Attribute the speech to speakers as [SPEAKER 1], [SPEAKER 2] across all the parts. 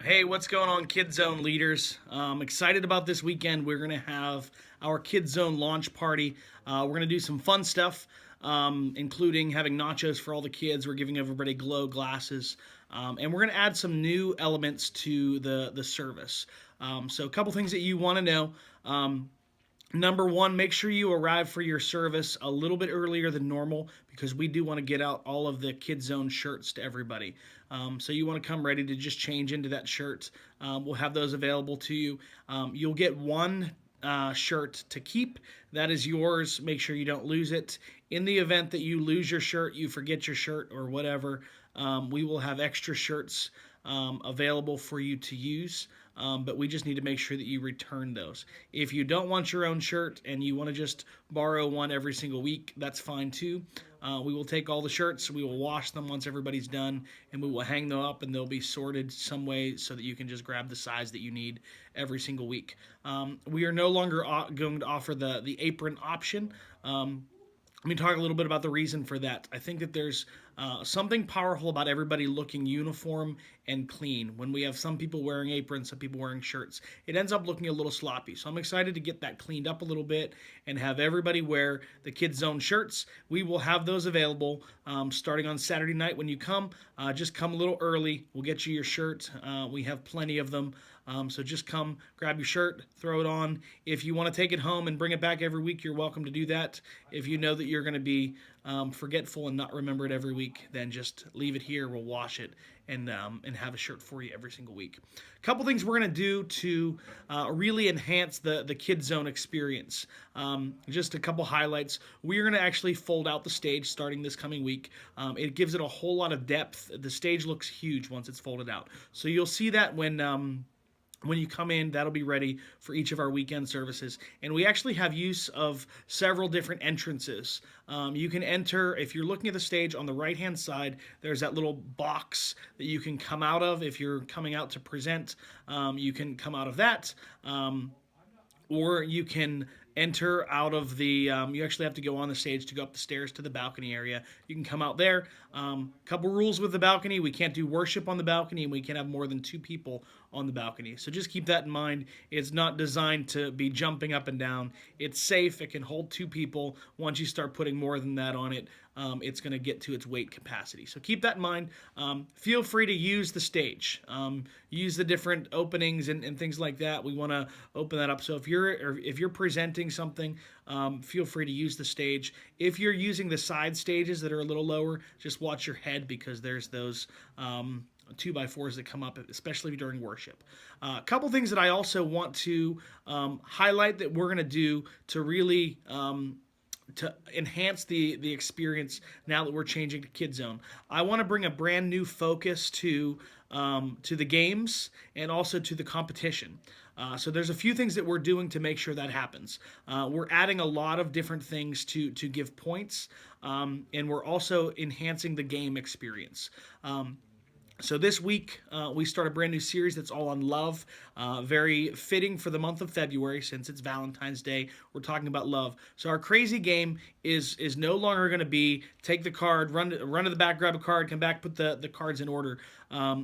[SPEAKER 1] Hey, what's going on, Kid Zone leaders? Excited about this weekend. We're going to have our Kid Zone launch party. We're going to do some fun stuff, including having nachos for all the kids. We're giving everybody glow glasses. And we're going to add some new elements to the service. So, a couple things that you want to know. Number one, make sure you arrive for your service a little bit earlier than normal because we do want to get out all of the Kid Zone shirts to everybody. So you want to come ready to just change into that shirt. We'll have those available to you. You'll get one shirt to keep. That is yours. Make sure you don't lose it. In the event that you lose your shirt, you forget your shirt or whatever, we will have extra shirts available for you to use. But we just need to make sure that you return those. If you don't want your own shirt and you want to just borrow one every single week, that's fine too. We will take all the shirts, we will wash them once everybody's done, and we will hang them up, and they'll be sorted some way so that you can just grab the size that you need every single week. We are no longer going to offer the apron option. Let me talk a little bit about the reason for that. I think that there's something powerful about everybody looking uniform and clean. When we have some people wearing aprons, some people wearing shirts, it ends up looking a little sloppy. So I'm excited to get that cleaned up a little bit and have everybody wear the Kids Zone shirts. We will have those available starting on Saturday night when you come. Just come a little early. We'll get you your shirt. We have plenty of them. So just come, grab your shirt, throw it on. If you want to take it home and bring it back every week, you're welcome to do that. If you know that you're going to be forgetful and not remember it every week, then just leave it here. We'll wash it and have a shirt for you every single week. A couple things we're going to do to really enhance the Kid Zone experience. Just a couple highlights. We're going to actually fold out the stage starting this coming week. It gives it a whole lot of depth. The stage looks huge once it's folded out. So you'll see that when you come in, that'll be ready for each of our weekend services. And we actually have use of several different entrances. You can enter, if you're looking at the stage on the right-hand side, there's that little box that you can come out of if you're coming out to present. You can come out of that. Or you can enter out of the you actually have to go on the stage to go up the stairs to the balcony area. You can come out there. Couple rules with the balcony: we can't do worship on the balcony, and we can't have more than 2 people on the balcony. So just keep that in mind. It's not designed to be jumping up and down. It's safe. It can hold 2 people. Once you start putting more than that on it, it's going to get to its weight capacity. So keep that in mind. Feel free to use the stage. Use the different openings and things like that. We want to open that up. So if you're presenting something, feel free to use the stage. If you're using the side stages that are a little lower, just watch your head because there's those 2x4s that come up, especially during worship. A couple things that I also want to highlight that we're going to do to really to enhance the experience now that we're changing to Kid Zone. I want to bring a brand new focus to the games and also to the competition. So there's a few things that we're doing to make sure that happens. We're adding a lot of different things to give points, and we're also enhancing the game experience. So this week, we start a brand new series that's all on love. Very fitting for the month of February since it's Valentine's Day. We're talking about love. So our crazy game is no longer going to be take the card, run to the back, grab a card, come back, put the cards in order.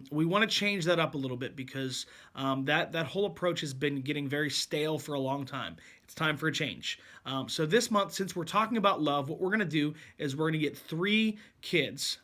[SPEAKER 1] We want to change that up a little bit because that whole approach has been getting very stale for a long time. It's time for a change. So this month, since we're talking about love, what we're going to do is we're going to get 3 kids,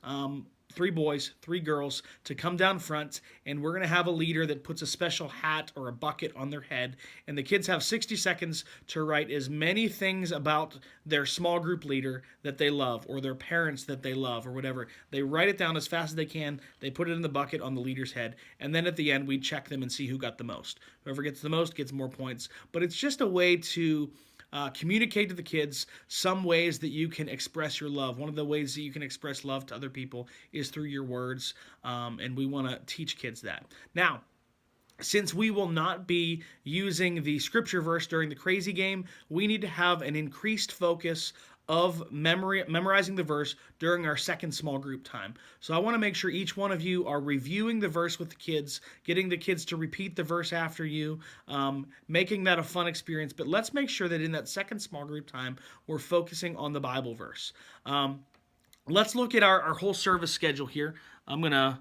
[SPEAKER 1] 3 boys, 3 girls, to come down front, and we're going to have a leader that puts a special hat or a bucket on their head, and the kids have 60 seconds to write as many things about their small group leader that they love, or their parents that they love, or whatever. They write it down as fast as they can, they put it in the bucket on the leader's head, and then at the end we check them and see who got the most. Whoever gets the most gets more points, but it's just a way to communicate to the kids some ways that you can express your love. One of the ways that you can express love to other people is through your words, and we want to teach kids that. Now, since we will not be using the scripture verse during the crazy game, we need to have an increased focus of memorizing the verse during our second small group time. So I want to make sure each one of you are reviewing the verse with the kids, getting the kids to repeat the verse after you, making that a fun experience. But let's make sure that in that second small group time, we're focusing on the Bible verse. Let's look at our whole service schedule here. I'm going to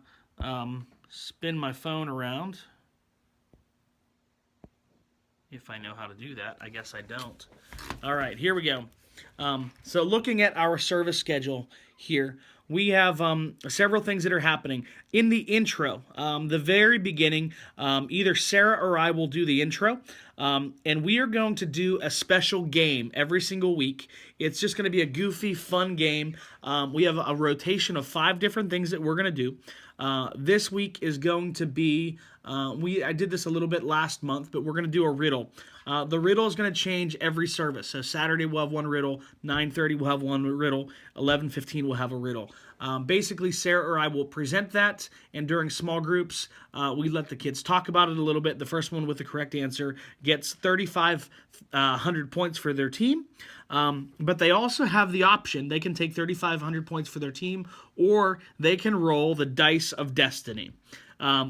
[SPEAKER 1] spin my phone around. If I know how to do that. I guess I don't. All right, here we go. So looking at our service schedule here, we have several things that are happening. In the intro, the very beginning, either Sarah or I will do the intro, and we are going to do a special game every single week. It's just going to be a goofy, fun game. We have a rotation of 5 different things that we're going to do. This week is going to be, I did this a little bit last month, but we're going to do a riddle. The riddle is going to change every service. So Saturday we'll have one riddle, 9:30 we'll have one riddle, 11:15 we'll have a riddle. Basically, Sarah or I will present that, and during small groups, we let the kids talk about it a little bit. The first one with the correct answer gets 3,500 points for their team. But they also have the option. They can take 3,500 points for their team, or they can roll the dice of destiny.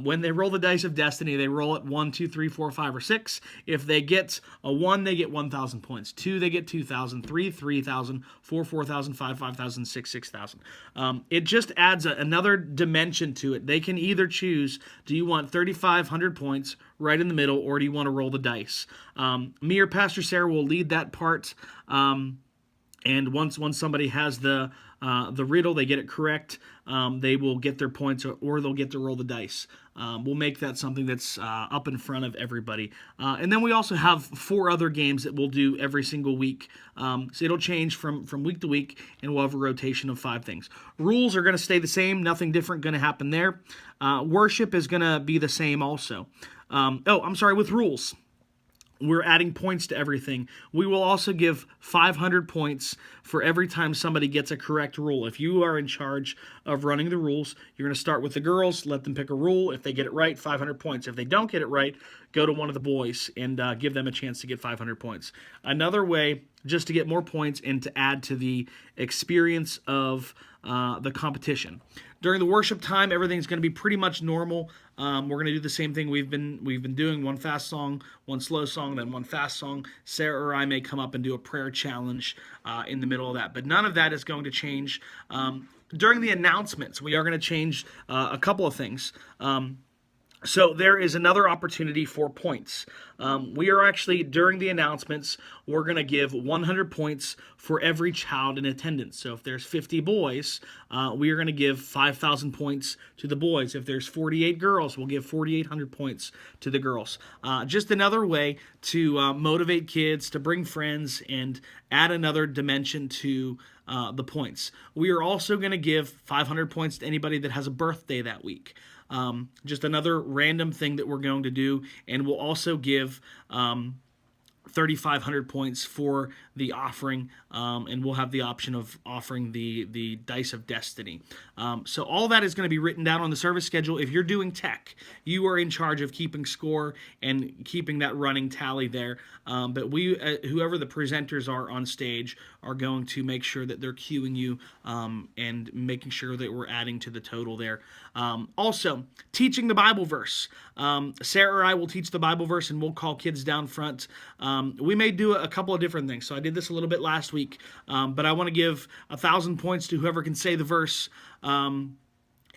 [SPEAKER 1] When they roll the dice of destiny, they roll it 1, 2, 3, 4, 5, or 6. If they get a 1, they get 1,000 points. 2, they get 2,000. 3, 3,000. 4, 4,000. 5, 5,000. 6, 6,000. It just adds another dimension to it. They can either choose, do you want 3,500 points right in the middle, or do you want to roll the dice? Me or Pastor Sarah will lead that part. And once somebody has the riddle, they get it correct, they will get their points, or they'll get to roll the dice. We'll make that something that's up in front of everybody. And then we also have 4 other games that we'll do every single week. So it'll change from week to week, and we'll have a rotation of 5 things. Rules are going to stay the same. Nothing different going to happen there. Worship is going to be the same also. With rules. We're adding points to everything. We will also give 500 points for every time somebody gets a correct rule. If you are in charge of running the rules, you're going to start with the girls, let them pick a rule. If they get it right, 500 points. If they don't get it right, go to one of the boys and give them a chance to get 500 points. Another way, just to get more points and to add to the experience of the competition. During the worship time, everything's going to be pretty much normal. We're going to do the same thing we've been doing: one fast song, one slow song, then one fast song. Sarah or I may come up and do a prayer challenge in the middle of that, but none of that is going to change. During the announcements, we are going to change a couple of things. So there is another opportunity for points. We are actually, during the announcements, we're going to give 100 points for every child in attendance. So if there's 50 boys, we are going to give 5,000 points to the boys. If there's 48 girls, we'll give 4,800 points to the girls. Just another way to motivate kids, to bring friends, and add another dimension to the points. We are also going to give 500 points to anybody that has a birthday that week. Just another random thing that we're going to do, and we'll also give 3,500 points for the offering, and we'll have the option of offering the Dice of Destiny. So all that is going to be written down on the service schedule. If you're doing tech, you are in charge of keeping score and keeping that running tally there. But we, whoever the presenters are on stage, are going to make sure that they're cueing you and making sure that we're adding to the total there. Also, teaching the Bible verse. Sarah or I will teach the Bible verse, and we'll call kids down front. We may do a couple of different things. So I did this a little bit last week, but I want to give 1,000 points to whoever can say the verse.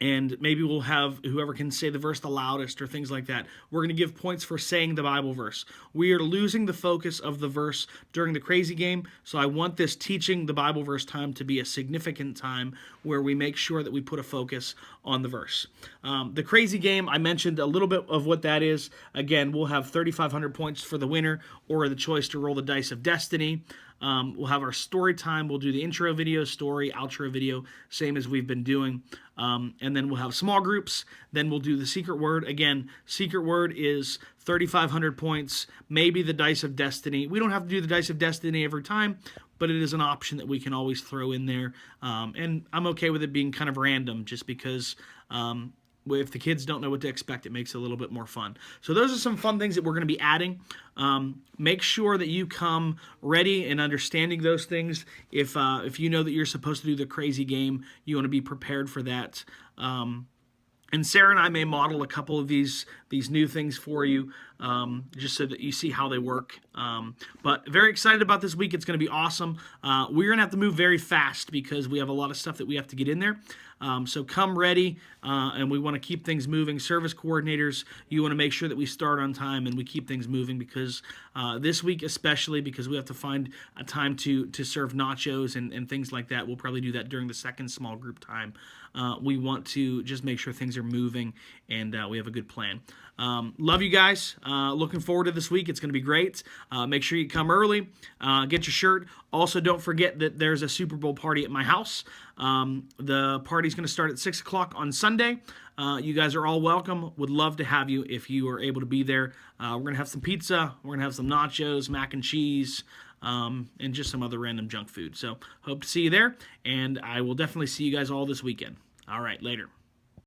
[SPEAKER 1] And maybe we'll have whoever can say the verse the loudest or things like that. We're going to give points for saying the Bible verse. We are losing the focus of the verse during the crazy game, so I want this teaching the Bible verse time to be a significant time where we make sure that we put a focus on the verse. The crazy game, I mentioned a little bit of what that is. Again, we'll have 3,500 points for the winner, or the choice to roll the dice of destiny. We'll have our story time. We'll do the intro video, story, outro video, same as we've been doing. And then we'll have small groups. Then we'll do the secret word. Again, secret word is 3,500 points, maybe the Dice of Destiny. We don't have to do the Dice of Destiny every time, but it is an option that we can always throw in there. And I'm okay with it being kind of random, just because if the kids don't know what to expect, it makes it a little bit more fun. So those are some fun things that we're going to be adding. Make sure that you come ready and understanding those things. If you know that you're supposed to do the crazy game, you want to be prepared for that. And Sarah and I may model a couple of these new things for you. just so that you see how they work. But very excited about this week. It's going to be awesome. We're going to have to move very fast because we have a lot of stuff that we have to get in there. So come ready, and we want to keep things moving. Service coordinators, you want to make sure that we start on time and we keep things moving because this week especially, because we have to find a time to serve nachos and things like that. We'll probably do that during the second small group time. We want to just make sure things are moving and we have a good plan. Love you guys. Looking forward to this week. It's going to be great. Make sure you come early. Get your shirt. Also, don't forget that there's a Super Bowl party at my house. The party's going to start at 6 o'clock on Sunday. You guys are all welcome. Would love to have you if you are able to be there. We're going to have some pizza. We're going to have some nachos, mac and cheese, and just some other random junk food. So hope to see you there, and I will definitely see you guys all this weekend. All right, later.